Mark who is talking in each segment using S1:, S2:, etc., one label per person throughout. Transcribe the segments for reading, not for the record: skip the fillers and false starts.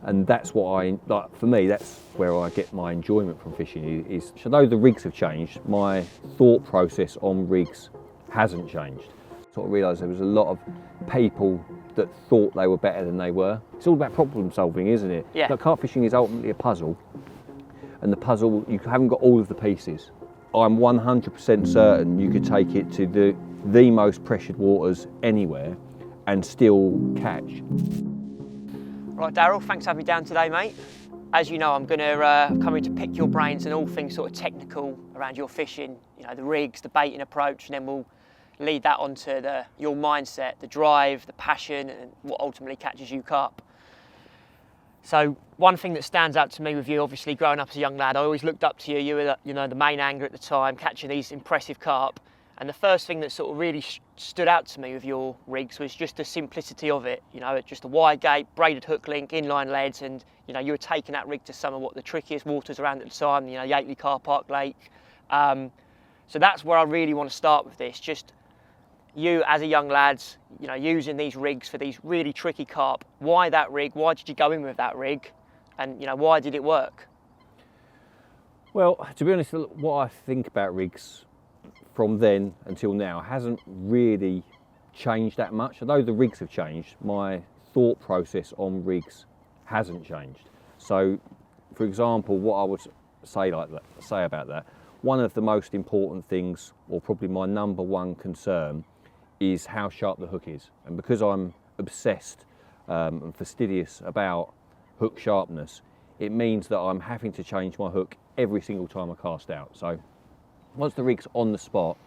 S1: And that's what I like. For me, that's where I get my enjoyment from fishing. Is although the rigs have changed, my thought process on rigs hasn't changed. Sort of realised there was a lot of people that thought they were better than they were. It's all about problem solving, isn't it?
S2: Yeah.
S1: Like carp fishing is ultimately a puzzle, and the puzzle, you haven't got all of the pieces. I'm 100% certain you could take it to the most pressured waters anywhere and still catch.
S2: Right, Darrell, thanks for having me down today, mate. As you know, I'm going to come in to pick your brains and all things sort of technical around your fishing, you know, the rigs, the baiting approach, and then we'll lead that onto your mindset, the drive, the passion, and what ultimately catches you carp. So one thing that stands out to me with you, obviously growing up as a young lad, I always looked up to you. You were the main angler at the time, catching these impressive carp. And the first thing that sort of really stood out to me with your rigs was just the simplicity of it. You know, just a wide gate, braided hook link, inline leads, and you know, you were taking that rig to some of what the trickiest waters around at the time. You know, Yateley Car Park Lake. So that's where I really want to start with this. Just you as a young lad, you know, using these rigs for these really tricky carp. Why that rig? Why did you go in with that rig? And you know, why did it work?
S1: Well, to be honest, what I think about rigs from then until now hasn't really changed that much. Although the rigs have changed, my thought process on rigs hasn't changed. So, for example, what I would say about that, one of the most important things, or probably my number one concern, is how sharp the hook is. And because I'm obsessed and fastidious about hook sharpness, it means that I'm having to change my hook every single time I cast out. So once the rig's on the spot,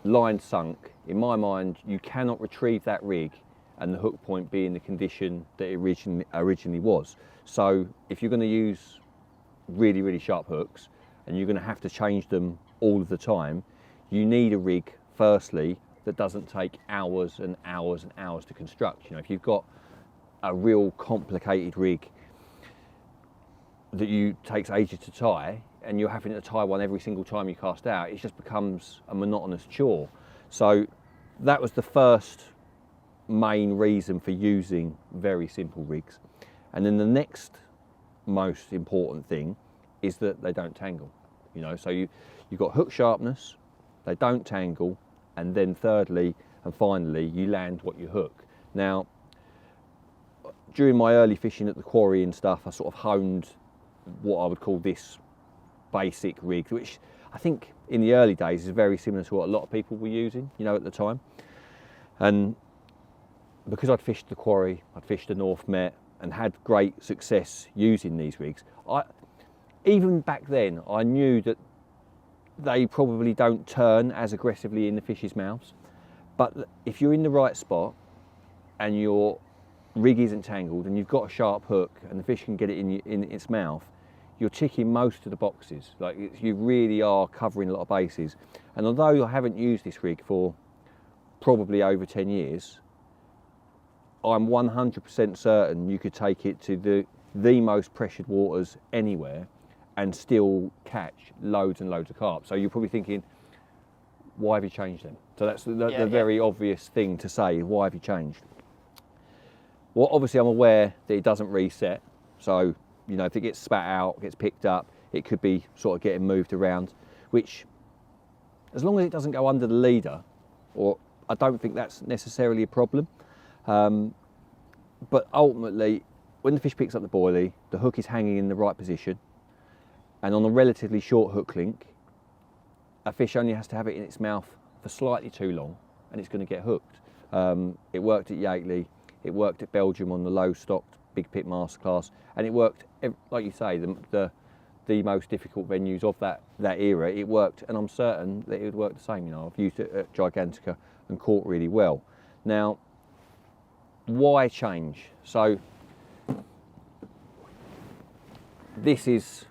S1: line sunk, in my mind, you cannot retrieve that rig and the hook point be in the condition that it originally was. So if you're going to use really, really sharp hooks and you're going to have to change them all of the time, you need a rig, firstly, that doesn't take hours and hours and hours to construct. You know, if you've got a real complicated rig that takes ages to tie, and you're having to tie one every single time you cast out, it just becomes a monotonous chore. So that was the first main reason for using very simple rigs. And then the next most important thing is that they don't tangle. You know, so you've got hook sharpness, they don't tangle, and then thirdly and finally, you land what you hook. Now, during my early fishing at the quarry and stuff, I sort of honed what I would call this basic rig, which I think in the early days is very similar to what a lot of people were using, you know, at the time. And because I'd fished the quarry, I'd fished the North Met and had great success using these rigs, even back then I knew that they probably don't turn as aggressively in the fish's mouths, but if you're in the right spot and your rig isn't tangled and you've got a sharp hook and the fish can get it in its mouth, you're ticking most of the boxes. Like, you really are covering a lot of bases. And although I haven't used this rig for probably over 10 years, I'm 100% certain you could take it to the most pressured waters anywhere and still catch loads and loads of carp. So you're probably thinking, why have you changed them? So that's the very obvious thing to say, why have you changed? Well, obviously I'm aware that it doesn't reset. So, you know, if it gets spat out, gets picked up, it could be sort of getting moved around, which, as long as it doesn't go under the leader, or I don't think that's necessarily a problem. But ultimately, when the fish picks up the boilie, the hook is hanging in the right position, and on a relatively short hook link, a fish only has to have it in its mouth for slightly too long, and it's going to get hooked. It worked at Yateley, it worked at Belgium on the low-stocked Big Pit Masterclass, and it worked, like you say, the most difficult venues of that era. It worked, and I'm certain that it would work the same. You know, I've used it at Gigantica and caught really well. Now, why change? So this is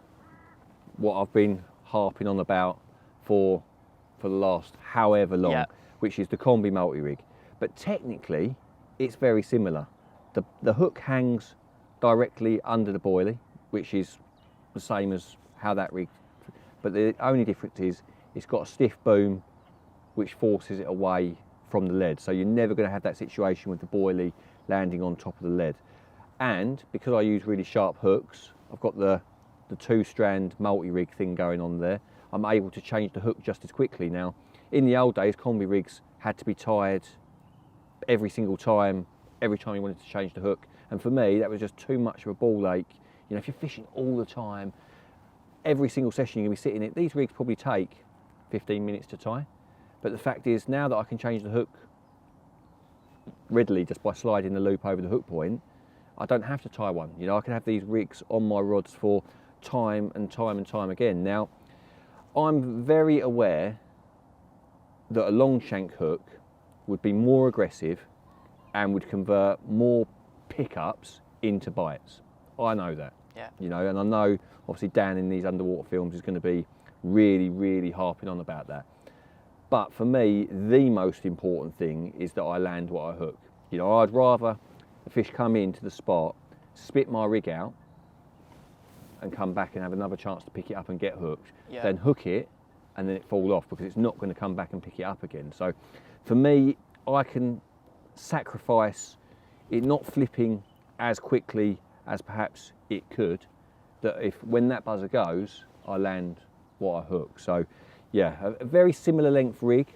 S1: what I've been harping on about for the last however long, which is the combi multi-rig. But technically, it's very similar. The hook hangs directly under the boilie, which is the same as how that rig, but the only difference is it's got a stiff boom which forces it away from the lead. So you're never going to have that situation with the boilie landing on top of the lead. And because I use really sharp hooks, I've got the 2-strand multi-rig thing going on there. I'm able to change the hook just as quickly. Now, in the old days, combi rigs had to be tied every single time, every time you wanted to change the hook. And for me, that was just too much of a ball ache. You know, if you're fishing all the time, every single session you're gonna be sitting in it, these rigs probably take 15 minutes to tie. But the fact is, now that I can change the hook readily just by sliding the loop over the hook point, I don't have to tie one. You know, I can have these rigs on my rods for time and time and time again. Now, I'm very aware that a long shank hook would be more aggressive and would convert more pickups into bites. I know that.
S2: Yeah.
S1: You know, and I know obviously Dan in these underwater films is going to be really, really harping on about that. But for me, the most important thing is that I land what I hook. You know, I'd rather the fish come into the spot, spit my rig out, and come back and have another chance to pick it up and get hooked, than hook it and then it fall off, because it's not going to come back and pick it up again. So for me, I can sacrifice it not flipping as quickly as perhaps it could, that if when that buzzer goes, I land what I hook. So yeah, a very similar length rig,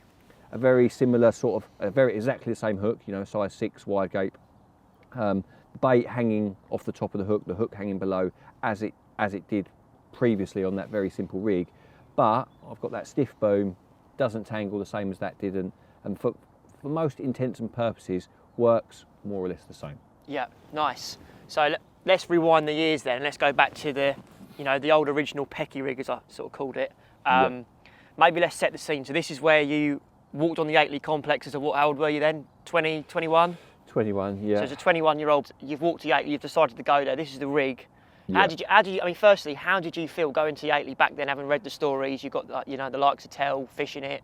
S1: a very similar sort of, exactly the same hook, you know, size 6 wide gape, bait hanging off the top of the hook hanging below as it did previously on that very simple rig, but I've got that stiff boom, doesn't tangle the same as that did, and for most intents and purposes works more or less the same.
S2: Yeah, nice. So let's rewind the years then, and let's go back to the, you know, the old original Pecky rig, as I sort of called it. Maybe let's set the scene. So this is where you walked on the Yateley complex as how old were you then? 20, 21?
S1: 21, yeah.
S2: So as a 21-year-old, you've walked to Yateley, you've decided to go there, this is the rig.
S1: Yeah.
S2: How did you, I mean, firstly, how did you feel going to Yateley back then, having read the stories, you got, you know, the likes of Tell, fishing it?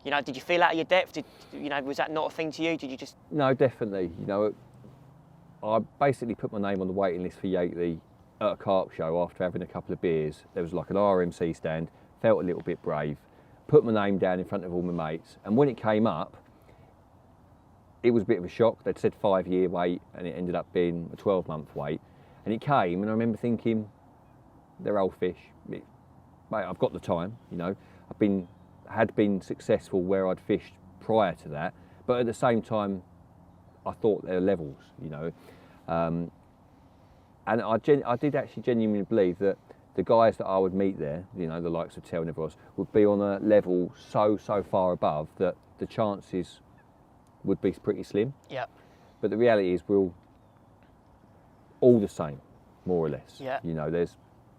S2: You know, did you feel out of your depth? You know, was that not a thing to you? Did you just...
S1: No, definitely. You know, I basically put my name on the waiting list for Yateley at a carp show after having a couple of beers. There was like an RMC stand, felt a little bit brave, put my name down in front of all my mates, and when it came up, it was a bit of a shock. They'd said 5-year wait, and it ended up being a 12-month wait. And it came, and I remember thinking, they're old fish. Mate, I've got the time, you know. Had been successful where I'd fished prior to that, but at the same time, I thought they're levels, you know. And I did actually genuinely believe that the guys that I would meet there, you know, the likes of Tell and everyone else, would be on a level so far above that the chances would be pretty slim.
S2: Yeah.
S1: But the reality is we're all the same, more or less.
S2: Yeah.
S1: You know, there's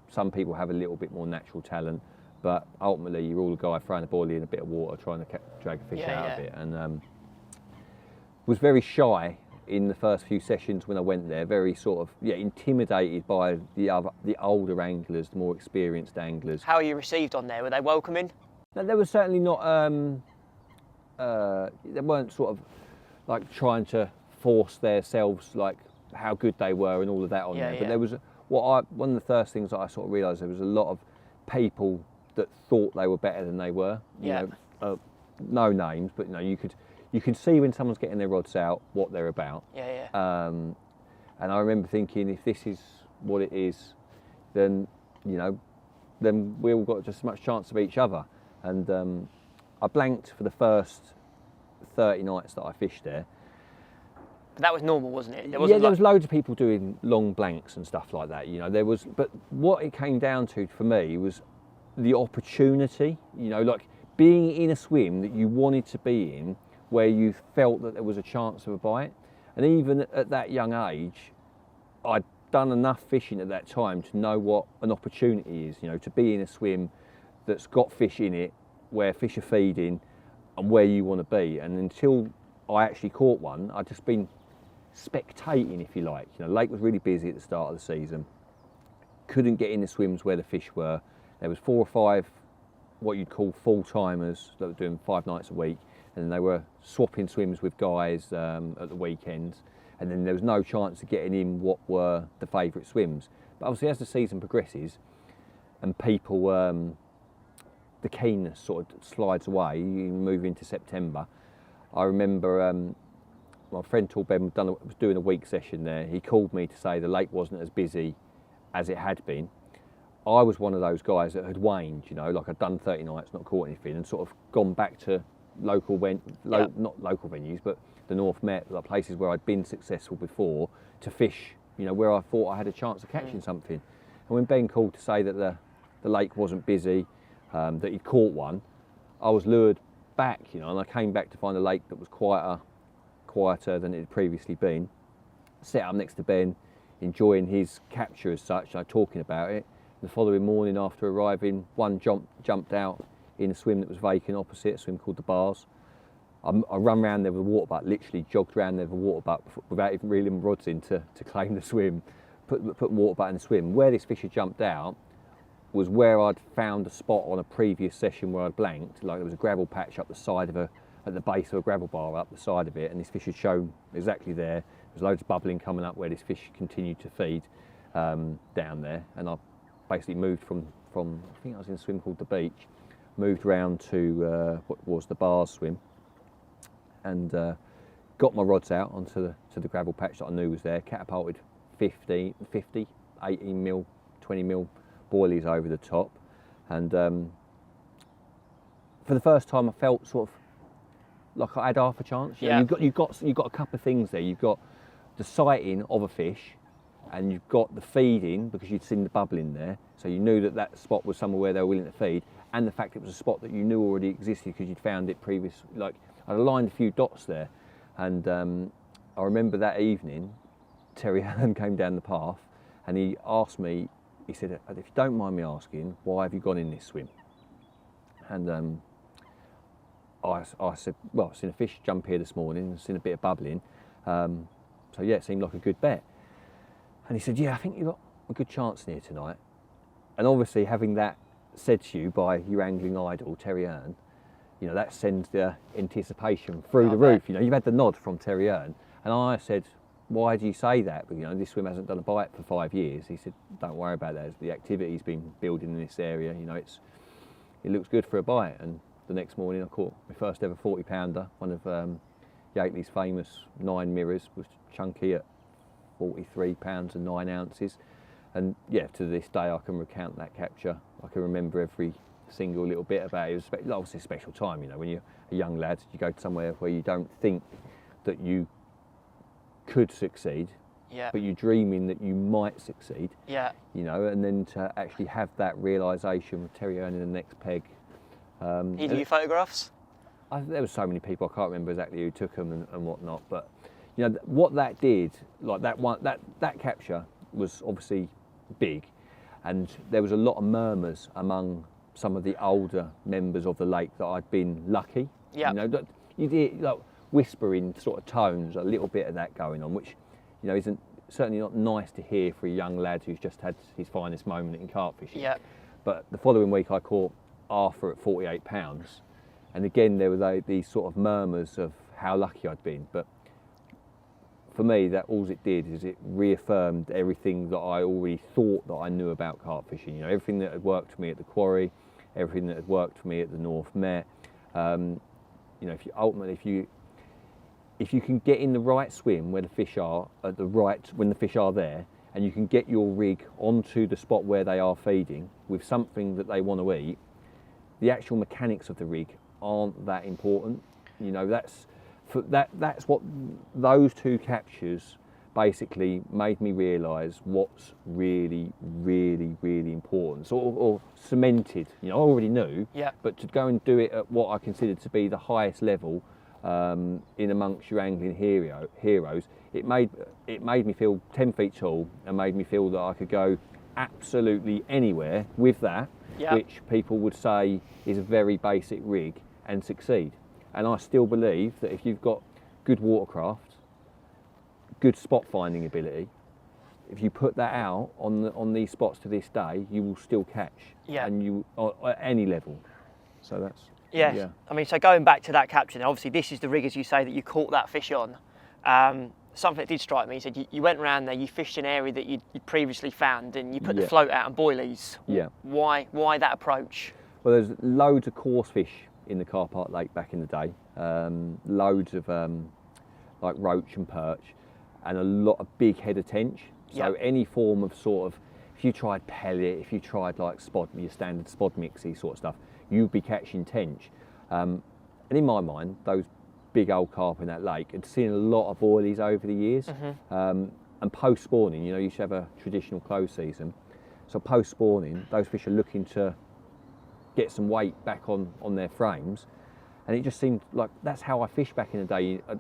S1: some people have a little bit more natural talent, but ultimately you're all a guy throwing a boilie in a bit of water trying to drag a fish out of it. And was very shy in the first few sessions when I went there, very sort of intimidated by the older anglers, the more experienced anglers.
S2: How were you received on there? Were they welcoming?
S1: No, they were certainly not. They weren't sort of like trying to force themselves like how good they were and all of that on there. But there was one of the first things that I sort of realised, there was a lot of people that thought they were better than they were. You know, no names, but you know, you can see when someone's getting their rods out what they're about. And I remember thinking, if this is what it is, then you know, then we all got just as much chance of each other. And I blanked for the first 30 nights that I fished there.
S2: But that was normal, wasn't it?
S1: There was loads of people doing long blanks and stuff like that. You know, there was, but what it came down to for me was the opportunity. You know, like being in a swim that you wanted to be in, where you felt that there was a chance of a bite. And even at that young age, I'd done enough fishing at that time to know what an opportunity is. You know, to be in a swim that's got fish in it, where fish are feeding, and where you want to be. And until I actually caught one, I'd just been spectating, if you like. You know, lake was really busy at the start of the season. Couldn't get in the swims where the fish were. There was 4 or 5 what you'd call full-timers that were doing 5 nights a week, and they were swapping swims with guys at the weekends, and then there was no chance of getting in what were the favourite swims. But obviously as the season progresses and people, the keenness sort of slides away, you move into September. I remember my friend Tall Ben was doing a week session there. He called me to say the lake wasn't as busy as it had been. I was one of those guys that had waned, you know, like I'd done 30 nights, not caught anything, and sort of gone back to not local venues, but the North Met, like places where I'd been successful before, to fish, you know, where I thought I had a chance of catching something. And when Ben called to say that the lake wasn't busy, that he'd caught one, I was lured back, you know, and I came back to find a lake that was quieter than it had previously been. Set up next to Ben, enjoying his capture as such, talking about it. The following morning after arriving, one jumped out in a swim that was vacant opposite, a swim called the Bars. I run round there with a water butt, literally jogged round there with a water butt without even reeling my rods in to claim the swim, put water butt in the swim. Where this fish had jumped out was where I'd found a spot on a previous session where I'd blanked, like there was a gravel patch up the side of at the base of a gravel bar up the side of it, and this fish had shown exactly there. There was loads of bubbling coming up where this fish continued to feed down there, and I basically moved from I think I was in a swim called the Beach, moved round to what was the Bars swim, and got my rods out onto the gravel patch that I knew was there, catapulted 50, 18 mil, 20 mil boilies over the top, and for the first time I felt sort of like I had half a chance. You know, you've got a couple of things there. You've got the sighting of a fish, and you've got the feeding because you'd seen the bubbling there, so you knew that spot was somewhere where they were willing to feed, and the fact it was a spot that you knew already existed because you'd found it previous. Like I'd aligned a few dots there, and I remember that evening, Terry Allen came down the path, and he asked me. He said, "If you don't mind me asking, why have you gone in this swim?" And I said, "Well, I've seen a fish jump here this morning, I've seen a bit of bubbling, so yeah, it seemed like a good bet." And he said, "Yeah, I think you've got a good chance here tonight." And obviously, having that said to you by your angling idol, Terry Earn, you know, that sends the anticipation through the roof. You know, you've had the nod from Terry Earn, and I said, "Why do you say that? But, you know, this swim hasn't done a bite for 5 years." He said, "Don't worry about that. The activity's been building in this area. You know, it looks good for a bite." And the next morning, I caught my first ever 40-pounder. One of Yateley's famous 9 mirrors, was chunky at 43 pounds and 9 ounces. And yeah, to this day, I can recount that capture. I can remember every single little bit about it. It was obviously a special time. You know, when you're a young lad, you go to somewhere where you don't think that you could succeed, but you're dreaming that you might succeed, you know, and then to actually have that realisation with Terry earning the next peg.
S2: He do your photographs?
S1: There were so many people, I can't remember exactly who took them and whatnot, but you know what that did, like that capture was obviously big, and there was a lot of murmurs among some of the older members of the lake that I'd been lucky. You know, that you did like whispering sort of tones, a little bit of that going on, which, you know, isn't certainly not nice to hear for a young lad who's just had his finest moment in carp fishing. But the following week I caught Arthur at 48 pounds, and again there were these sort of murmurs of how lucky I'd been. But for me, that all it did is it reaffirmed everything that I already thought that I knew about carp fishing. You know, everything that had worked for me at the quarry, everything that had worked for me at the North Met. You know, if you can get in the right swim where the fish are when the fish are there, and you can get your rig onto the spot where they are feeding with something that they want to eat, the actual mechanics of the rig aren't that important. You know, that's what those two captures basically made me realise what's really, really, really important, or cemented. You know, I already knew, but to go and do it at what I considered to be the highest level in amongst your angling heroes, it made me feel 10 feet tall, and made me feel that I could go absolutely anywhere with that, which people would say is a very basic rig, and succeed. And I still believe that if you've got good watercraft, good spot finding ability, if you put that out on these spots to this day, you will still catch, and you at any level. So that's
S2: I mean, so going back to that capture, now obviously this is the rig, as you say, that you caught that fish on. Something that did strike me, you said you went around there, you fished an area that you'd previously found, and you put the float out on boilies. Why that approach?
S1: Well, there's loads of coarse fish in the Carp Lake back in the day. Loads of like roach and perch, and a lot of big head of tench. So any form of sort of, if you tried pellet, if you tried like your standard spod mixy sort of stuff, you'd be catching tench. And in my mind, those big old carp in that lake, and seen a lot of boilies over the years. And post spawning, you know, you should have a traditional close season. So post spawning, those fish are looking to get some weight back on their frames. And it just seemed like that's how I fished back in the day. I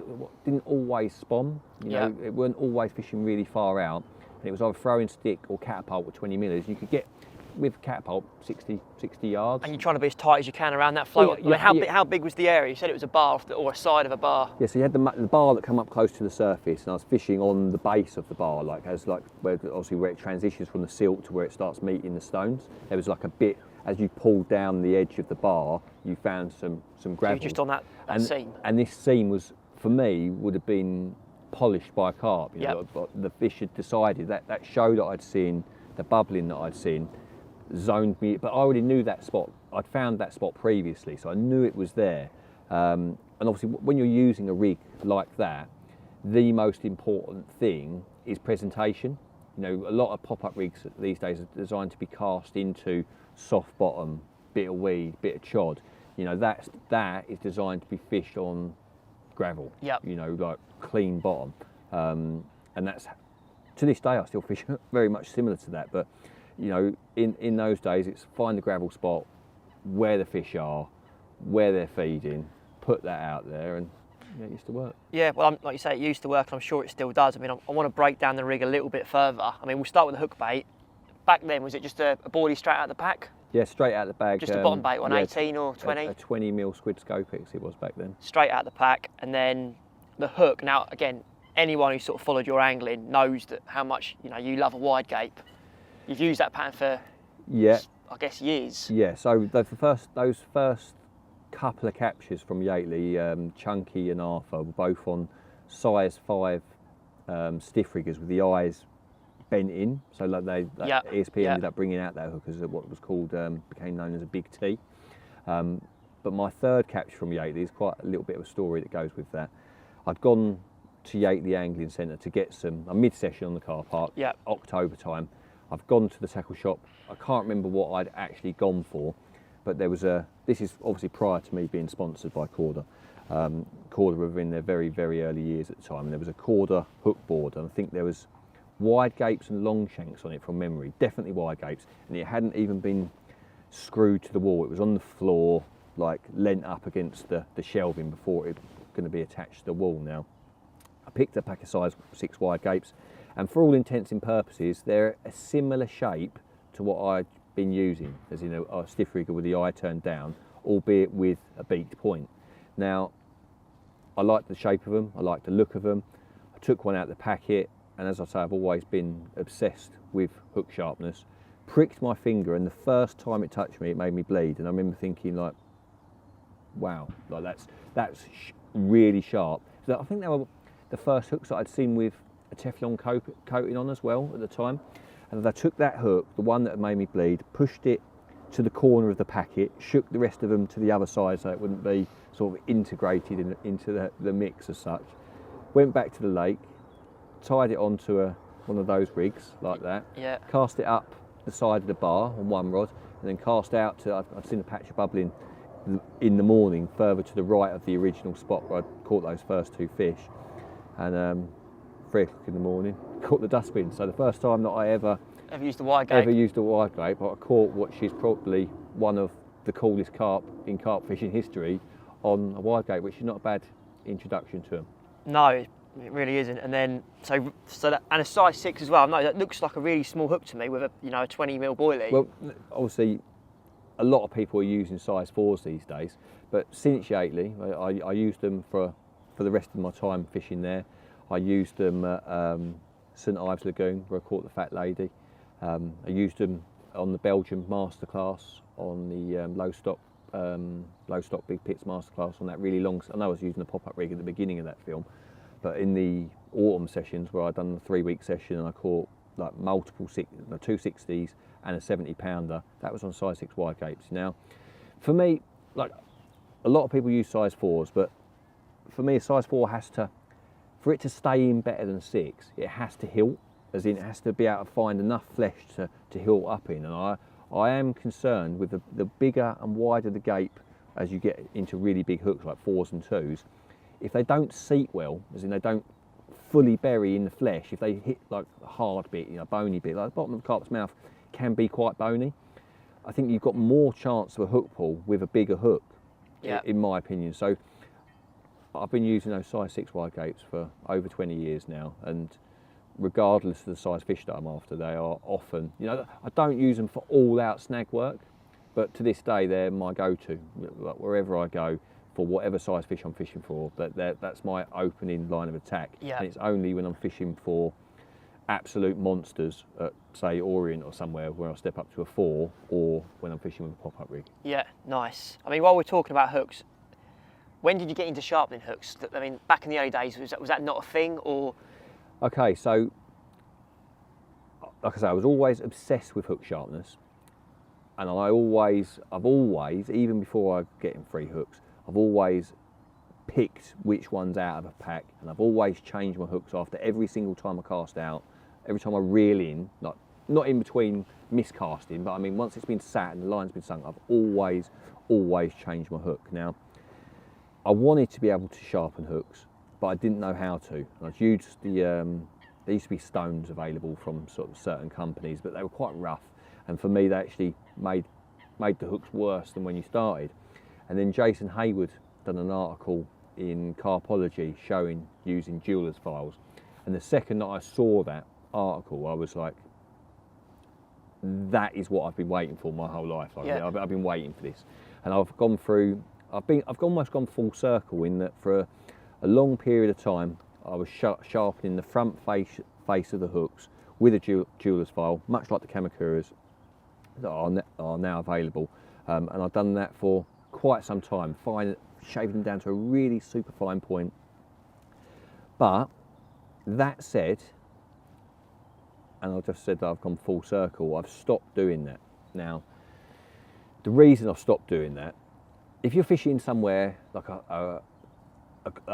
S1: didn't always spawn, you know, it weren't always fishing really far out. And it was either throwing stick or catapult with 20 millers. You could get, with catapult, 60 yards.
S2: And you're trying to be as tight as you can around that float. How big was the area? You said it was a bar or a side of a bar.
S1: Yeah, so you had the bar that come up close to the surface, and I was fishing on the base of the bar, where it transitions from the silt to where it starts meeting the stones. There was like a bit, as you pulled down the edge of the bar, you found some gravel.
S2: So you're just on that seam.
S1: And this seam was, for me, would have been polished by a carp. You know, the fish had decided that show that I'd seen, the bubbling that I'd seen, zoned me, but I already knew that spot. I'd found that spot previously, so I knew it was there. And obviously, when you're using a rig like that, the most important thing is presentation. You know, a lot of pop-up rigs these days are designed to be cast into soft bottom, bit of weed, bit of chod. You know, that is designed to be fished on gravel. You know, like clean bottom. And that's, to this day, I still fish very much similar to that. But you know, in those days, it's find the gravel spot, where the fish are, where they're feeding, put that out there, and it used to work.
S2: Yeah, well, like you say, it used to work, and I'm sure it still does. I mean, I want to break down the rig a little bit further. I mean, we'll start with the hook bait. Back then, was it just a boardie straight out of the pack?
S1: Yeah, straight out of the bag.
S2: Just a bottom bait, 18 or 20?
S1: A 20 mil squid Scopix it was back then.
S2: Straight out of the pack, and then the hook. Now, again, anyone who sort of followed your angling knows that how much you love a wide gape. You've used that pattern for, I guess, years.
S1: Yeah, so those first couple of captures from Yateley, Chunky and Arthur, were both on size 5 stiff riggers with the eyes bent in. So like ESP ended up bringing out that hook as what was called, became known as a Big T. But my third capture from Yateley is quite a little bit of a story that goes with that. I'd gone to Yateley Angling Centre to get a mid-session on the car park, October time. I've gone to the tackle shop. I can't remember what I'd actually gone for, but there was this is obviously prior to me being sponsored by Korda. Korda were in their very, very early years at the time, and there was a Korda hook board, and I think there was wide gapes and long shanks on it from memory, definitely wide gapes, and it hadn't even been screwed to the wall. It was on the floor, like leant up against the shelving before it was going to be attached to the wall. Now, I picked a pack of size 6 wide gapes, and for all intents and purposes, they're a similar shape to what I'd been using, as you know, a stiff rigger with the eye turned down, albeit with a beaked point. Now, I liked the shape of them, I liked the look of them. I took one out of the packet, and as I say, I've always been obsessed with hook sharpness. Pricked my finger, and the first time it touched me, it made me bleed. And I remember thinking, like, wow, like that's really sharp. So I think they were the first hooks that I'd seen with a Teflon coating on as well at the time. And I took that hook, the one that had made me bleed, pushed it to the corner of the packet, shook the rest of them to the other side so it wouldn't be sort of integrated into the mix as such. Went back to the lake, tied it onto one of those rigs like that, cast it up the side of the bar on one rod, and then cast out to, I'd seen a patch of bubbling in the morning further to the right of the original spot where I'd caught those first 2 fish. And 3 o'clock in the morning, caught the dustbin. So the first time that I ever
S2: used a wide gape.
S1: I caught what is probably one of the coolest carp in carp fishing history on a wide gape, which is not a bad introduction to them.
S2: No, it really isn't. And then so that, and a size 6 as well. No, that looks like a really small hook to me with a 20 mil boilie.
S1: Well, obviously, a lot of people are using size 4s these days, but since Yateley, I used them for the rest of my time fishing there. I used them at St Ives Lagoon where I caught the fat lady. I used them on the Belgian masterclass, on the low stock big pits masterclass, on that really long. I know I was using a pop-up rig at the beginning of that film, but in the autumn sessions where I'd done the 3-week session and I caught like multiple 260s and a 70 pounder, that was on size 6 wide gapes. Now, for me, like a lot of people use size 4s, but for me, a size 4 has to for it to stay in better than 6, it has to hilt, as in it has to be able to find enough flesh to hilt up in. And I am concerned with the bigger and wider the gape as you get into really big hooks like 4s and 2s, if they don't seat well, as in they don't fully bury in the flesh, if they hit like a hard bit, bony bit, like the bottom of the carp's mouth can be quite bony, I think you've got more chance of a hook pull with a bigger hook, in my opinion. So I've been using those size 6 wide gapes for over 20 years now, and regardless of the size fish that I'm after, they are often, I don't use them for all out snag work, but to this day they're my go-to. Like wherever I go, for whatever size fish I'm fishing for, that's my opening line of attack.
S2: Yeah.
S1: And it's only when I'm fishing for absolute monsters at, say, Orient or somewhere, where I'll step up to a 4, or when I'm fishing with a pop-up rig.
S2: Yeah, nice. I mean, while we're talking about hooks, when did you get into sharpening hooks? I mean, back in the early days, was that not a thing, or?
S1: Okay, so like I say, I was always obsessed with hook sharpness, and I've always, even before I get in free hooks, I've always picked which ones out of a pack, and I've always changed my hooks after every single time I cast out, every time I reel in, like not in between miscasting, but I mean once it's been sat and the line's been sunk, I've always changed my hook. Now, I wanted to be able to sharpen hooks, but I didn't know how to. I used there used to be stones available from sort of certain companies, but they were quite rough, and for me they actually made the hooks worse than when you started. And then Jason Hayward done an article in Carpology showing using jeweller's files, and the second that I saw that article, I was like, that is what I've been waiting for my whole life. Like, I've been waiting for this, and I've almost gone full circle in that for a long period of time I was sharpening the front face of the hooks with a jeweller's file, much like the Kamakuras that are now available, and I've done that for quite some time, shaving them down to a really super fine point. But that said, and I just said that I've gone full circle, I've stopped doing that. Now, the reason I've stopped doing that, if you're fishing somewhere like a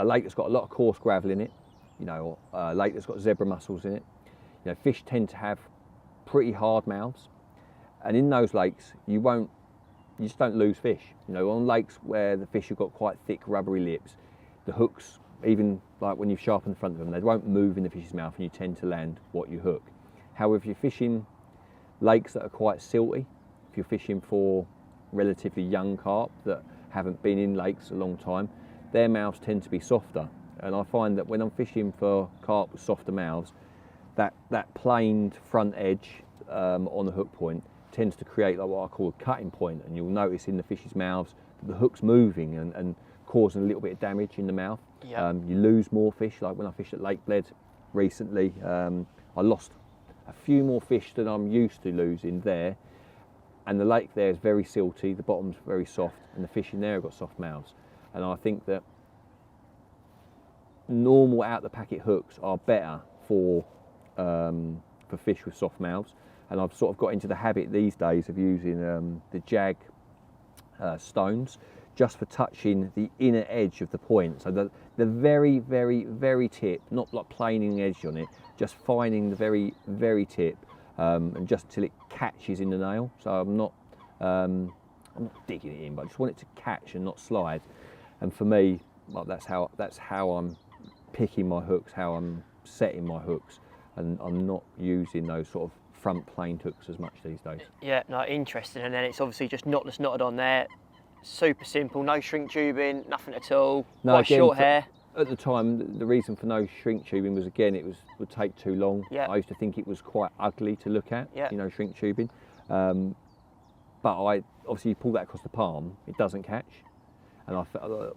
S1: lake that's got a lot of coarse gravel in it, or a lake that's got zebra mussels in it, fish tend to have pretty hard mouths, and in those lakes you just don't lose fish. On lakes where the fish have got quite thick rubbery lips, the hooks, even like when you've sharpened the front of them, they won't move in the fish's mouth and you tend to land what you hook. However, if you're fishing lakes that are quite silty, if you're fishing for relatively young carp that haven't been in lakes a long time, their mouths tend to be softer. And I find that when I'm fishing for carp with softer mouths, that planed front edge on the hook point tends to create like what I call a cutting point, and you'll notice in the fish's mouths that the hook's moving and causing a little bit of damage in the mouth.
S2: Yep.
S1: You lose more fish. Like when I fished at Lake Bled recently, I lost a few more fish than I'm used to losing there, and the lake there is very silty, the bottom's very soft, and the fish in there have got soft mouths. And I think that normal out the packet hooks are better for fish with soft mouths. And I've sort of got into the habit these days of using the Jag stones just for touching the inner edge of the point. So the very, very, very tip, not like planing the edge on it, just finding the very, very tip, and just till it catches in the nail. So I'm not digging it in, but I just want it to catch and not slide. And for me, well, that's how I'm picking my hooks, how I'm setting my hooks, and I'm not using those sort of front planed hooks as much these days.
S2: Yeah, no, interesting. And then it's obviously just knotless knotted on there. Super simple, no shrink tubing, nothing at all.
S1: No,
S2: quite
S1: again,
S2: short hair.
S1: At the time, the reason for no shrink tubing was, again, would take too long.
S2: Yeah.
S1: I used to think it was quite ugly to look at,
S2: Yeah.
S1: Shrink tubing. But obviously you pull that across the palm, it doesn't catch. And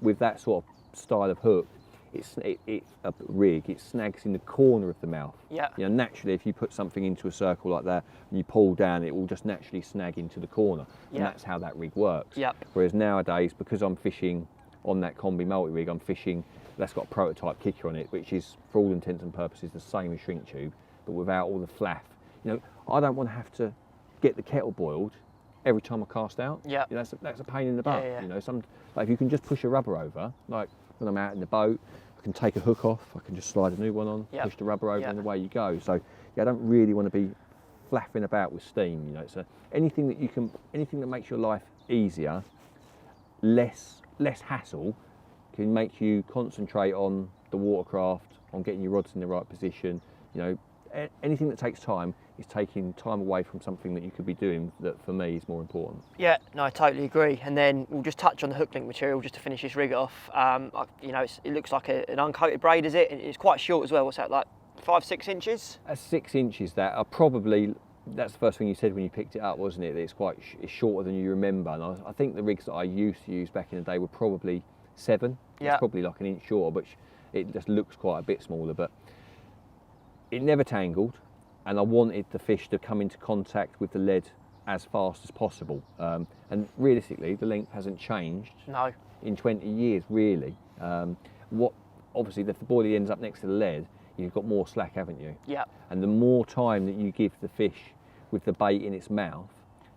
S1: with that sort of style of hook, it's a rig, it snags in the corner of the mouth.
S2: Yeah.
S1: Naturally, if you put something into a circle like that and you pull down, it will just naturally snag into the corner. And that's how that rig works.
S2: Yep.
S1: Whereas nowadays, because I'm fishing on that combi multi-rig, I'm fishing, that's got a prototype kicker on it, which is, for all intents and purposes, the same as shrink tube, but without all the flaff. I don't want to have to get the kettle boiled every time I cast out.
S2: Yeah.
S1: That's a pain in the butt.
S2: Yeah.
S1: Like if you can just push a rubber over, like when I'm out in the boat, I can take a hook off, I can just slide a new one on, push the rubber over and away you go. So yeah, I don't really want to be flapping about with steam, you know. So anything that makes your life easier, less hassle, can make you concentrate on the watercraft, on getting your rods in the right position. You know, anything that takes time is taking time away from something that you could be doing that for me is more important.
S2: Yeah, no, I totally agree. And then we'll just touch on the hook link material just to finish this rig off. You know, it looks like an uncoated braid, is it? It's quite short as well. What's that, like 5-6 inches?
S1: That's 6 inches. That's the first thing you said when you picked it up, wasn't it? That it's shorter than you remember. And I think the rigs that I used to use back in the day were probably 7. It's probably like an inch shorter, but it just looks quite a bit smaller. But it never tangled, and I wanted the fish to come into contact with the lead as fast as possible. And realistically, the length hasn't changed in 20 years, really. Obviously, if the boilie ends up next to the lead, you've got more slack, haven't you?
S2: Yeah.
S1: And the more time that you give the fish with the bait in its mouth,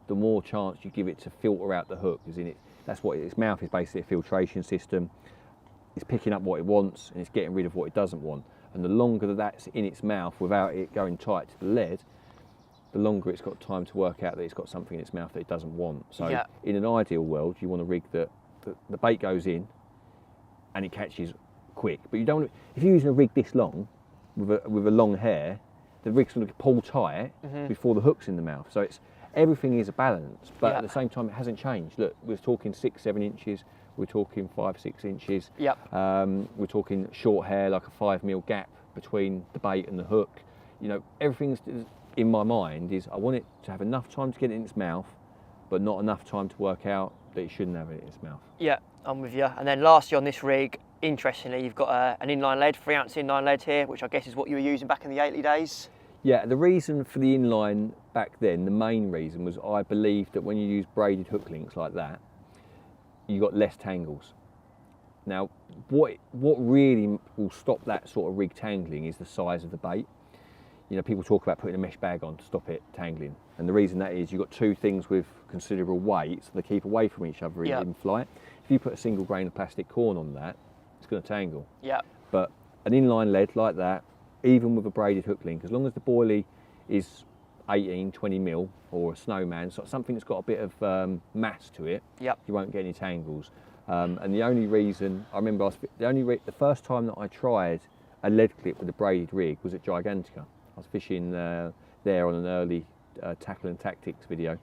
S1: the more chance you give it to filter out the hook. That's what its mouth is, basically a filtration system. It's picking up what it wants and it's getting rid of what it doesn't want. And the longer that's in its mouth without it going tight to the lead, the longer it's got time to work out that it's got something in its mouth that it doesn't want. So in an ideal world, you want a rig that the bait goes in and it catches quick. But you don't. If you're using a rig this long with a long hair, the rig's going to pull tight before the hook's in the mouth. So everything is a balance, but at the same time, it hasn't changed. Look, we're talking 6-7 inches. We're talking 5-6 inches. We're talking short hair, like a 5mm gap between the bait and the hook. You know, everything's in my mind is I want it to have enough time to get it in its mouth, but not enough time to work out that it shouldn't have it in its mouth. Yeah,
S2: I'm with you. And then lastly on this rig, interestingly, you've got an inline lead, 3-ounce inline lead here, which I guess is what you were using back in the 80 days.
S1: Yeah, the reason for the inline back then, the main reason was I believed that when you use braided hook links like that, you got less tangles. Now, what really will stop that sort of rig tangling is the size of the bait. You know, people talk about putting a mesh bag on to stop it tangling. And the reason that is you've got two things with considerable weight, so they keep away from each other in flight. If you put a single grain of plastic corn on that, it's going to tangle.
S2: Yeah.
S1: But an inline lead like that, even with a braided hook link, as long as the boilie is 18-20mm or a snowman, so something that's got a bit of mass to it, you won't get any tangles. And the only reason, I remember the first time that I tried a lead clip with a braided rig was at Gigantica. I was fishing there on an early tackle and tactics video, and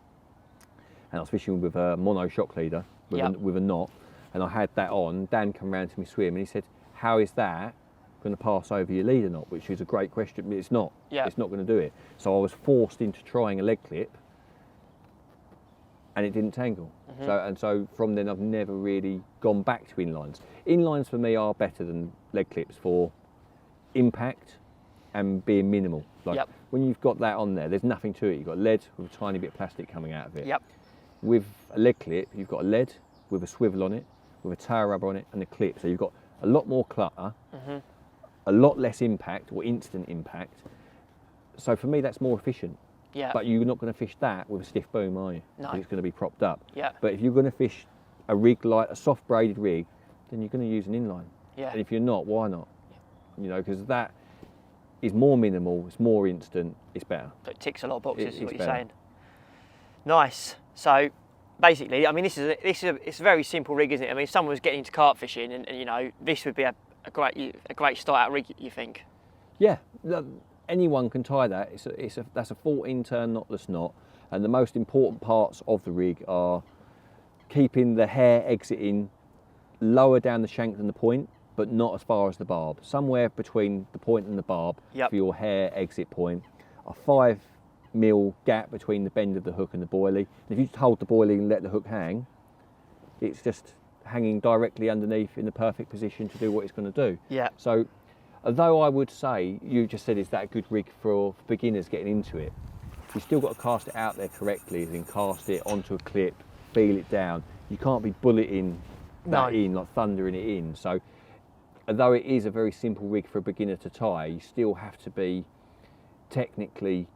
S1: I was fishing with a mono shock leader with a knot, and I had that on. Dan came round to me swim and he said, "How is that going to pass over your leader knot?" Which is a great question, but it's not. It's not going to do it. So I was forced into trying a lead clip, and it didn't tangle. So from then I've never really gone back to inlines. Inlines for me are better than lead clips for impact and being minimal. Like when you've got that on there, there's nothing to it. You've got lead with a tiny bit of plastic coming out of it. With a lead clip, you've got a lead with a swivel on it, with a tail rubber on it, and a clip. So you've got a lot more clutter, a lot less impact or instant impact. So for me, that's more efficient. But you're not going to fish that with a stiff boom, are you?
S2: No.
S1: It's going to be propped up. But if you're going to fish a rig like a soft braided rig, then you're going to use an inline. And if you're not, why not? You know, because that is more minimal, it's more instant, it's better.
S2: So it ticks a lot of boxes, is what you're saying. Nice. So basically, I mean, it's a very simple rig, isn't it? I mean, if someone was getting into carp fishing, and you know, this would be a great start out rig, you think?
S1: Yeah, anyone can tie that. That's a 14-turn knotless knot, and the most important parts of the rig are keeping the hair exiting lower down the shank than the point, but not as far as the barb. Somewhere between the point and the barb for your hair exit point. A 5mm gap between the bend of the hook and the boilie. And if you just hold the boilie and let the hook hang, it's just hanging directly underneath in the perfect position to do what it's going to do. So although I would say, you just said, is that a good rig for beginners getting into it? You've still got to cast it out there correctly, as in cast it onto a clip, feel it down. You can't be bulleting that in, like thundering it in. So although it is a very simple rig for a beginner to tie, you still have to be technically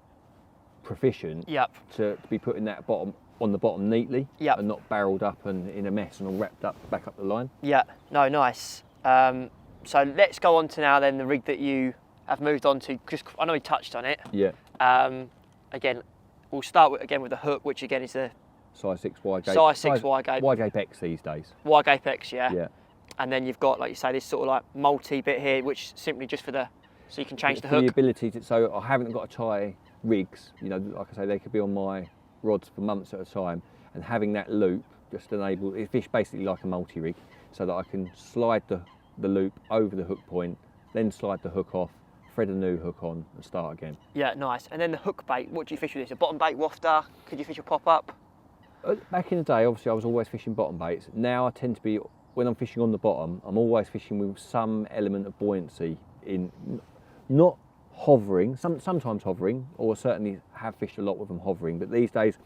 S1: proficient to be putting that on the bottom neatly and not barreled up and in a mess and all wrapped up back up the line.
S2: No, nice. So let's go on to now then the rig that you have moved on to, because I know we touched on it.
S1: Yeah.
S2: Again, we'll start with the hook, which again is the
S1: Size 6 wide gape.
S2: Size 6 wide gape.
S1: Wide gape X these days.
S2: Wide gape X, yeah.
S1: Yeah.
S2: And then you've got, like you say, this sort of like multi bit here, which simply just for so you can change the hook.
S1: The ability to, so I haven't got to tie rigs, you know, like I say, they could be on my rods for months at a time, and having that loop just enables, it's basically like a multi-rig, so that I can slide the loop over the hook point, then slide the hook off, thread a new hook on and start again.
S2: Yeah, nice. And then the hook bait, what do you fish with this? A bottom bait wafter? Could you fish a pop-up?
S1: Back in the day, obviously I was always fishing bottom baits. Now I tend to be, when I'm fishing on the bottom, I'm always fishing with some element of buoyancy in, not hovering, sometimes hovering, or certainly have fished a lot with them hovering, but these days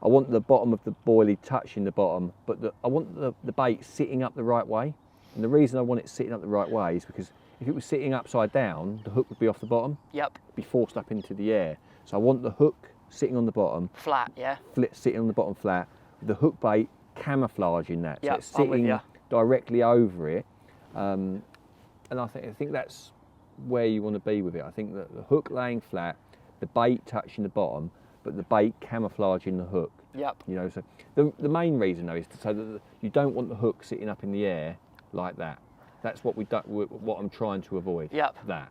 S1: I want the bottom of the boilie touching the bottom, but I want the bait sitting up the right way. And the reason I want it sitting up the right way is because if it was sitting upside down, the hook would be off the bottom.
S2: Yep.
S1: Be forced up into the air. So I want the hook sitting on the bottom.
S2: Flat, yeah.
S1: Sitting on the bottom flat. The hook bait camouflaging that.
S2: Yep,
S1: so it's sitting directly over it. And I think that's where you want to be with it. I think that the hook laying flat, the bait touching the bottom, but the bait camouflaging the hook.
S2: Yep.
S1: You know, so the main reason though is so that you don't want the hook sitting up in the air like that. That's what what I'm trying to avoid.
S2: Yep.
S1: That.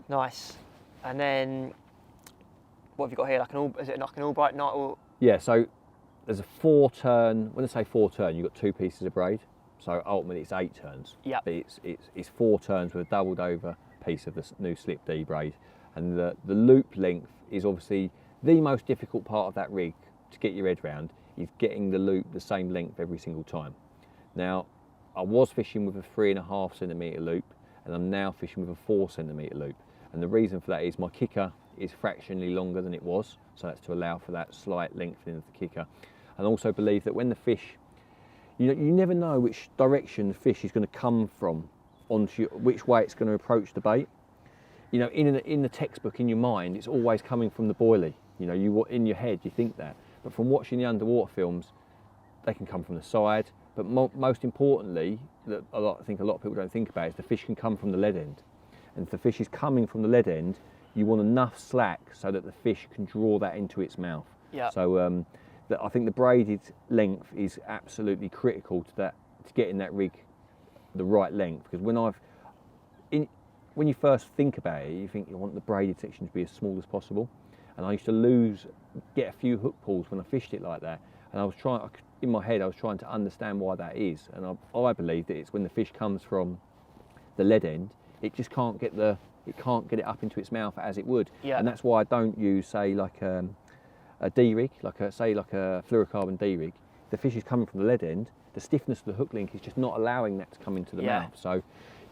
S2: Nice. And then what have you got here? Is it like an Albright knot or?
S1: Yeah. So there's a 4-turn. When I say 4-turn, you've got 2 pieces of braid. So ultimately it's 8 turns.
S2: Yeah.
S1: But it's 4 turns with a doubled over piece of the new slip D braid, and the loop length is obviously the most difficult part of that rig to get your head round, is getting the loop the same length every single time. Now, I was fishing with a 3.5 centimetre loop, and I'm now fishing with a 4 centimetre loop. And the reason for that is my kicker is fractionally longer than it was, so that's to allow for that slight lengthening of the kicker. And I also believe that when the fish, you never know which direction the fish is going to come from, which way it's going to approach the bait. You know, in the textbook, in your mind, it's always coming from the boilie. You know, in your head, you think that. But from watching the underwater films, they can come from the side. But most importantly, I think a lot of people don't think about is the fish can come from the lead end. And if the fish is coming from the lead end, you want enough slack so that the fish can draw that into its mouth.
S2: Yeah.
S1: So I think the braided length is absolutely critical to getting that rig the right length. Because when you first think about it, you think you want the braided section to be as small as possible. And I used to get a few hook pulls when I fished it like that. And in my head, I was trying to understand why that is. And I believe that it's when the fish comes from the lead end, it just can't get it up into its mouth as it would.
S2: Yeah.
S1: And that's why I don't use, say, like a D-rig, like a fluorocarbon D-rig. The fish is coming from the lead end, the stiffness of the hook link is just not allowing that to come into the mouth. So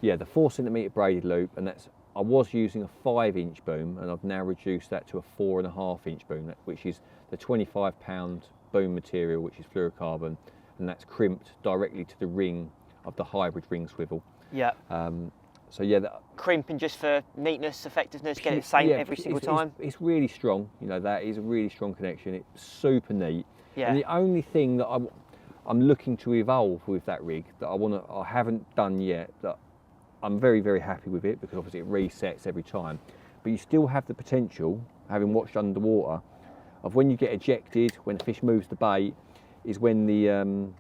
S1: yeah, the 4 centimetre braided loop, and I was using a 5-inch boom, and I've now reduced that to a 4.5-inch boom, which is the 25-pound boom material, which is fluorocarbon, and that's crimped directly to the ring of the hybrid ring swivel.
S2: Yeah.
S1: So yeah,
S2: crimping just for neatness, effectiveness, get it the same every single time.
S1: It's really strong. You know, that is a really strong connection. It's super neat.
S2: Yeah.
S1: And the only thing that I'm looking to evolve with that rig that I haven't done yet, that I'm very, very happy with it, because obviously it resets every time, but you still have the potential, having watched underwater, of when you get ejected, when the fish moves the bait, is when the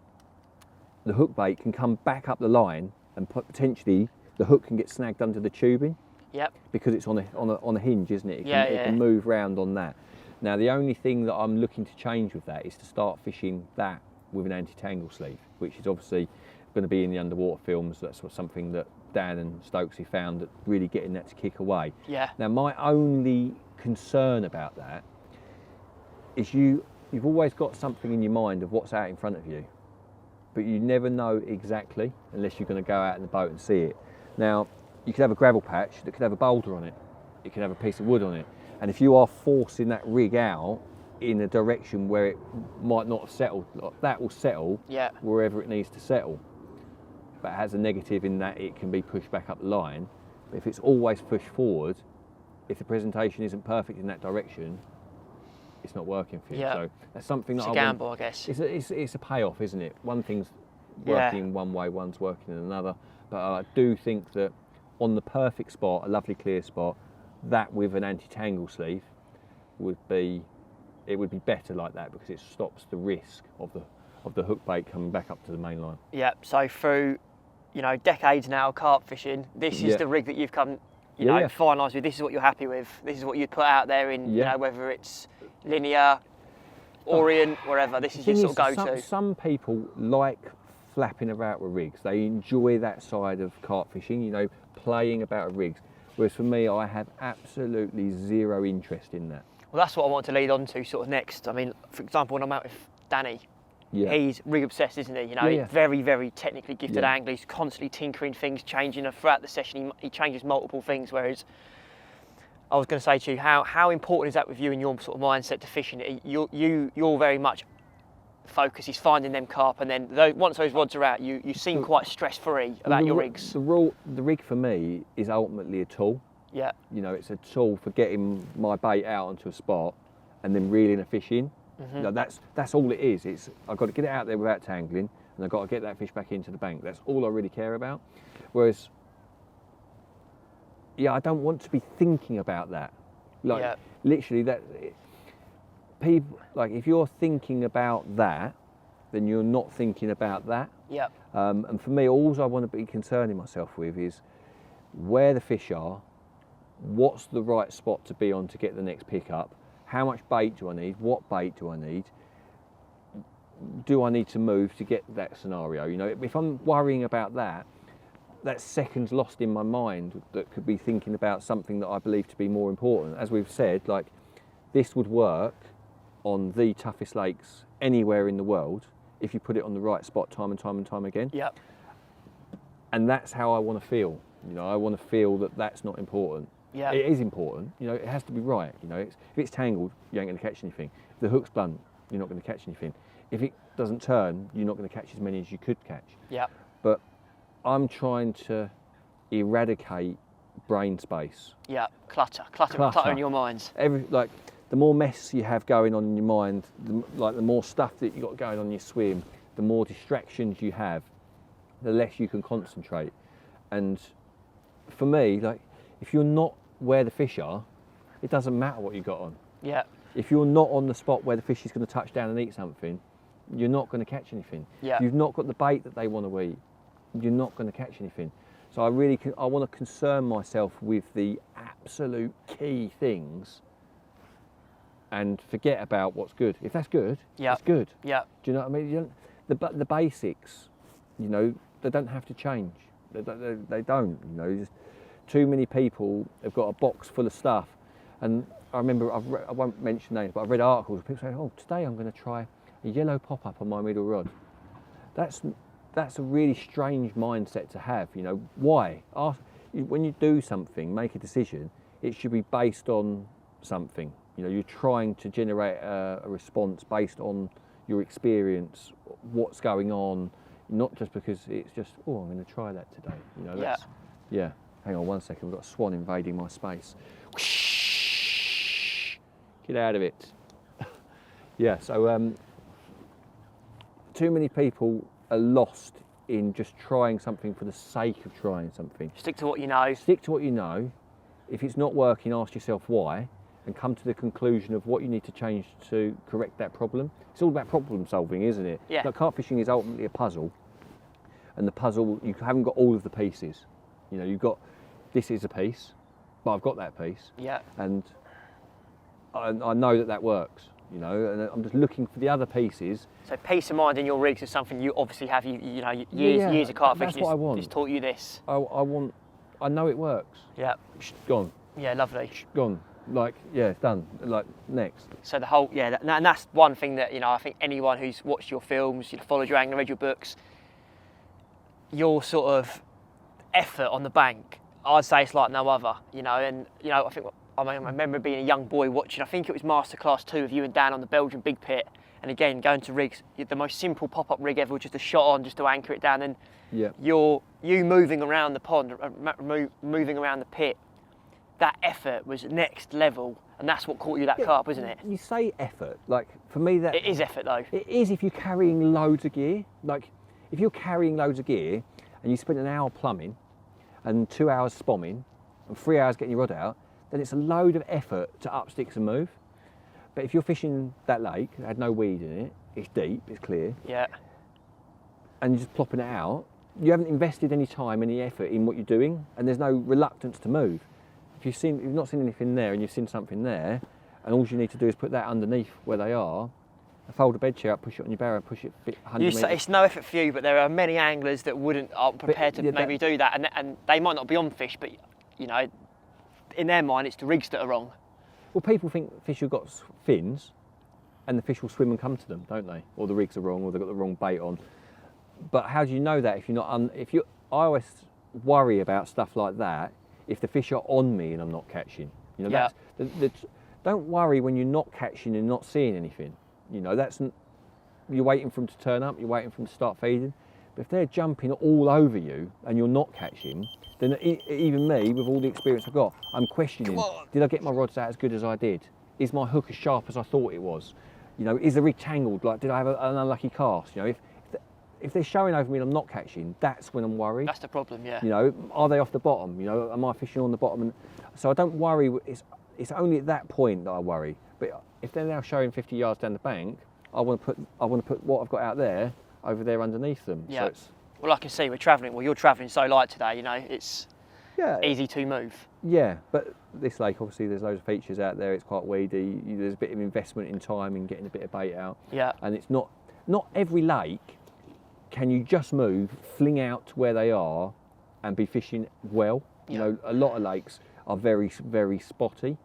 S1: hook bait can come back up the line, and potentially the hook can get snagged under the tubing.
S2: Yep.
S1: Because it's on a hinge, isn't it? It can move round on that. Now the only thing that I'm looking to change with that is to start fishing that with an anti-tangle sleeve, which is obviously going to be in the underwater films. That's something that Dan and Stokesy found, that really getting that to kick away.
S2: Yeah.
S1: Now my only concern about that is you've always got something in your mind of what's out in front of you, but you never know exactly unless you're going to go out in the boat and see it. Now, you could have a gravel patch that could have a boulder on it. It could have a piece of wood on it. And if you are forcing that rig out in a direction where it might not have settled, that will settle wherever it needs to settle. But it has a negative in that it can be pushed back up the line. But if it's always pushed forward, if the presentation isn't perfect in that direction, it's not working for you.
S2: Yeah.
S1: So that's something that
S2: it's a gamble, I guess.
S1: It's a payoff, isn't it? One thing's working in one way, one's working in another. But I do think that on the perfect spot, a lovely clear spot, that with an anti-tangle sleeve would be better like that, because it stops the risk of the hook bait coming back up to the main line.
S2: Yeah. So through, decades now of carp fishing, this is the rig that you've come, finalised with. This is what you're happy with. This is what you'd put out there in, whether it's linear, Orient, wherever. This is your sort of go-to.
S1: Some people like flapping about with rigs. They enjoy that side of carp fishing, playing about with rigs. Whereas for me, I have absolutely zero interest in that.
S2: Well, that's what I want to lead on to sort of next. I mean, for example, when I'm out with Danny, he's rig obsessed, isn't he? Very, very technically gifted angler. He's constantly tinkering things, changing. Throughout the session, he changes multiple things. Whereas I was going to say to you, how important is that with you and your sort of mindset to fishing? You're very much focused is finding them carp, and then once those rods are out, you seem quite stress-free about your rigs. The
S1: rig for me is ultimately a tool.
S2: Yeah.
S1: It's a tool for getting my bait out onto a spot and then reeling a fish in. Mm-hmm. That's all it is. I've got to get it out there without tangling, and I've got to get that fish back into the bank. That's all I really care about. Whereas, I don't want to be thinking about that. Literally, people, if you're thinking about that, then you're not thinking about that.
S2: Yeah.
S1: And for me, all I want to be concerning myself with is where the fish are, what's the right spot to be on to get the next pickup, how much bait do I need, what bait do I need, do I need to move to get that scenario? If I'm worrying about that, that's seconds lost in my mind that could be thinking about something that I believe to be more important. As we've said, this would work on the toughest lakes anywhere in the world if you put it on the right spot time and time and time again.
S2: Yep.
S1: And that's how I want to feel. I want to feel that that's not important.
S2: Yeah.
S1: It is important. It has to be right. If it's tangled, you ain't going to catch anything. If the hook's blunt, you're not going to catch anything. If it doesn't turn, you're not going to catch as many as you could catch.
S2: Yeah.
S1: But I'm trying to eradicate brain space.
S2: Yeah. Clutter in your minds.
S1: The more mess you have going on in your mind, the more stuff that you got going on in your swim, the more distractions you have, the less you can concentrate. And for me, if you're not where the fish are, it doesn't matter what you got on.
S2: Yeah.
S1: If you're not on the spot where the fish is going to touch down and eat something, you're not going to catch anything.
S2: Yeah.
S1: If you've not got the bait that they want to eat, you're not going to catch anything. So I want to concern myself with the absolute key things and forget about what's good. If that's good, it's good.
S2: Yeah.
S1: Do you know what I mean? The basics, they don't have to change. They don't. Just too many people have got a box full of stuff. And I remember, I won't mention names, but I've read articles of people saying, "Oh, today I'm going to try a yellow pop-up on my middle rod." That's a really strange mindset to have. Why? When you do something, make a decision, it should be based on something. You're trying to generate a response based on your experience, what's going on, not just because it's just, I'm going to try that today. Yeah. Hang on 1 second, we've got a swan invading my space. Get out of it. So too many people are lost in just trying something for the sake of trying something.
S2: Stick to what you know.
S1: Stick to what you know. If it's not working, ask yourself why, and come to the conclusion of what you need to change to correct that problem. It's all about problem solving, isn't it?
S2: Yeah.
S1: Carp fishing is ultimately a puzzle, and the puzzle, you haven't got all of the pieces. You've got, this is a piece, but I've got that piece.
S2: Yeah.
S1: And I know that works. And I'm just looking for the other pieces.
S2: So peace of mind in your rigs is something you obviously have. Years of carp fishing.
S1: That's what I want.
S2: It's taught you this.
S1: I know it works.
S2: Yeah.
S1: Gone.
S2: Yeah, lovely.
S1: Gone. Done. Next.
S2: So the whole, and that's one thing that I think anyone who's watched your films, followed your angling, read your books, your sort of effort on the bank, I'd say it's like no other. I remember being a young boy watching, I think it was Masterclass 2 of you and Dan on the Belgian Big Pit, and again going to rigs, the most simple pop-up rig ever, just a shot on, just to anchor it down, and you moving around the pond, moving around the pit, that effort was next level, and that's what caught you that carp, isn't it?
S1: You say effort, for me that...
S2: It is effort though.
S1: It is if you're carrying loads of gear. If you're carrying loads of gear and you spend an hour plumbing and 2 hours spomming and 3 hours getting your rod out, then it's a load of effort to up sticks and move. But if you're fishing that lake, it had no weed in it, it's deep, it's clear,
S2: Yeah.
S1: and you're just plopping it out, you haven't invested any time, any effort in what you're doing, and there's no reluctance to move. If you've not seen anything there and you've seen something there, and all you need to do is put that underneath where they are, fold a bed chair up, push it on your barrow, and push it 100
S2: You
S1: metres.
S2: say it's no effort for you, but there are many anglers that aren't prepared to
S1: yeah,
S2: maybe do that, and they might not be on fish, but you know, in their mind, it's the rigs that are wrong.
S1: Well, people think fish have got fins, and the fish will swim and come to them, don't they? Or the rigs are wrong, or they've got the wrong bait on. But how do you know that if you're not? I always worry about stuff like that. If the fish are on me and I'm not catching, you know,
S2: Yeah.
S1: don't worry when you're not catching and not seeing anything. You know, you're waiting for them to turn up, you're waiting for them to start feeding. But if they're jumping all over you and you're not catching, then even me, with all the experience I've got, I'm questioning, did I get my rods out as good as I did? Is my hook as sharp as I thought it was? You know, is the rig tangled? Like, did I have an unlucky cast? You know, if they're showing over me and I'm not catching, that's when I'm worried.
S2: That's the problem, yeah.
S1: You know, are they off the bottom? You know, am I fishing on the bottom? And so I don't worry. It's only at that point that I worry. But if they're now showing 50 yards down the bank, I want to put what I've got out there over there underneath them.
S2: Yeah.
S1: So it's,
S2: well, I can see you're travelling so light today. You know, it's easy to move.
S1: Yeah, but this lake, obviously, there's loads of features out there. It's quite weedy. There's a bit of investment in time in getting a bit of bait out.
S2: Yeah.
S1: And it's not every lake can you just move, fling out to where they are, and be fishing well. You know, a lot of lakes are very, very spotty,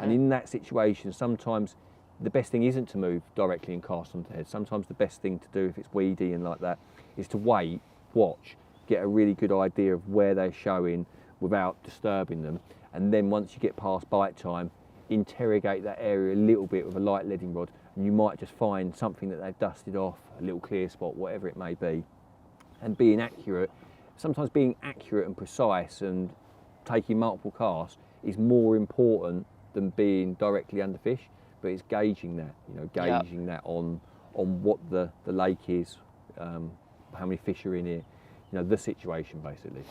S1: and in that situation, sometimes the best thing isn't to move directly and cast onto the head. Sometimes the best thing to do, if it's weedy and like that, is to wait, watch, get a really good idea of where they're showing without disturbing them, and then once you get past bite time, interrogate that area a little bit with a light leading rod, and you might just find something that they've dusted off, a little clear spot, whatever it may be. And being accurate, sometimes being accurate and precise and taking multiple casts is more important than being directly under fish, but it's gauging that, you know, gauging that on what the lake is, how many fish are in it, you know, the situation basically.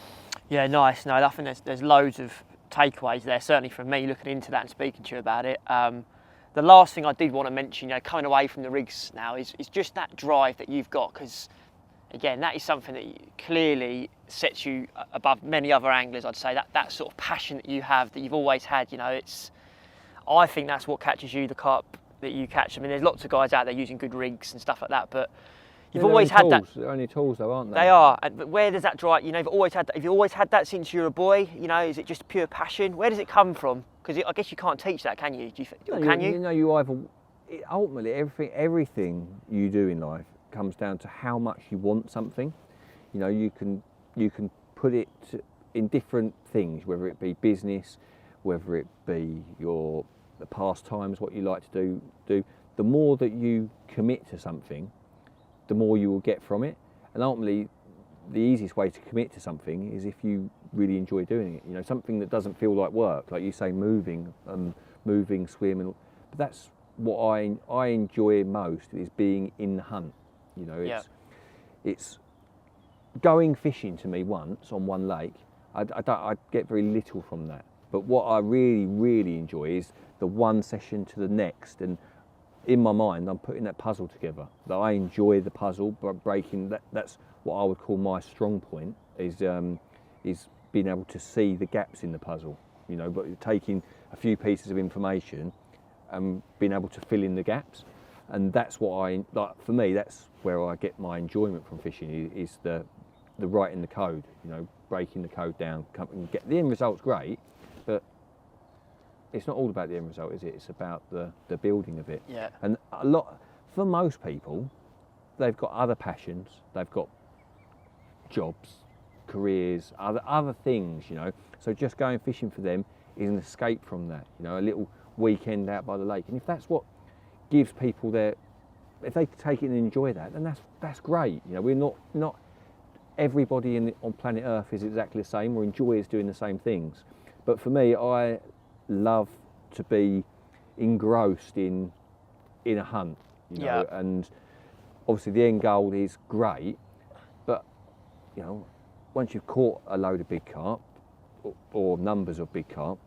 S2: Yeah, nice. No, I think there's loads of takeaways there, certainly from me looking into that and speaking to you about it. The last thing I did want to mention, you know, coming away from the rigs now, is just that drive that you've got, because again, that is something that clearly sets you above many other anglers. I'd say that sort of passion that you have, that you've always had, you know, I think that's what catches you, the carp that you catch. I mean, there's lots of guys out there using good rigs and stuff like that, but you've always had that.
S1: They're only tools though, aren't they?
S2: They are. But where does that drive? You know, have you always had that since you were a boy? You know, is it just pure passion? Where does it come from? Because I guess you can't teach that, can you? Can you?
S1: You know, you either ultimately everything you do in life comes down to how much you want something. You know, you can put it in different things, whether it be business, whether it be the pastimes, what you like to do. The more that you commit to something, the more you will get from it. And ultimately, the easiest way to commit to something is if you really enjoy doing it. You know, something that doesn't feel like work, like you say, moving, swim, but that's what I enjoy most, is being in the hunt. You know, it's going fishing to me once on one lake. I get very little from that. But what I really, really enjoy is the one session to the next, and in my mind, I'm putting that puzzle together. That I enjoy the puzzle, but breaking that. That's what I would call my strong point. Is being able to see the gaps in the puzzle. You know, but taking a few pieces of information and being able to fill in the gaps. And that's what I like. For me, that's where I get my enjoyment from fishing. Is the writing the code. You know, breaking the code down. And get the end result's great, but it's not all about the end result, is it? It's about the building of it.
S2: Yeah.
S1: And for most people, they've got other passions. They've got jobs, careers, other things, you know. So just going fishing for them is an escape from that, you know, a little weekend out by the lake. And if that's what gives people if they take it and enjoy that, then that's great. You know, we're not everybody on planet Earth is exactly the same or enjoys doing the same things. But for me, I love to be engrossed in a hunt, you know, and obviously the end goal is great, but you know, once you've caught a load of big carp or numbers of big carp,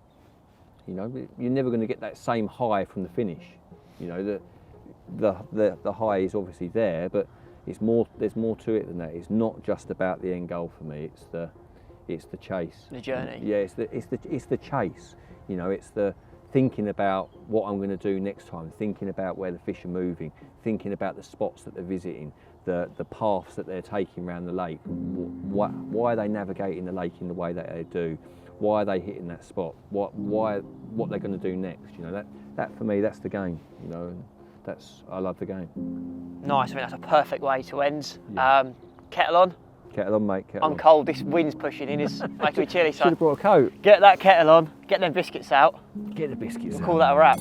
S1: you know, you're never going to get that same high from the finish. You know, the high is obviously there, but it's more. There's more to it than that. It's not just about the end goal for me. It's the chase.
S2: The journey.
S1: Yeah, it's the chase. You know, it's the thinking about what I'm going to do next time, thinking about where the fish are moving, thinking about the spots that they're visiting, the paths that they're taking around the lake. Why are they navigating the lake in the way that they do? Why are they hitting that spot? What they're going to do next? You know, that for me, that's the game. You know, and I love the game.
S2: Nice. I mean, that's a perfect way to end.
S1: Yeah.
S2: Kettle on.
S1: Kettle on, mate. Kettle
S2: I'm
S1: on.
S2: cold. This wind's pushing in. It's making me chilly.
S1: Should
S2: So
S1: have brought a coat.
S2: get that kettle on. Get them biscuits out.
S1: Get the biscuits.
S2: We'll
S1: out.
S2: call that a wrap.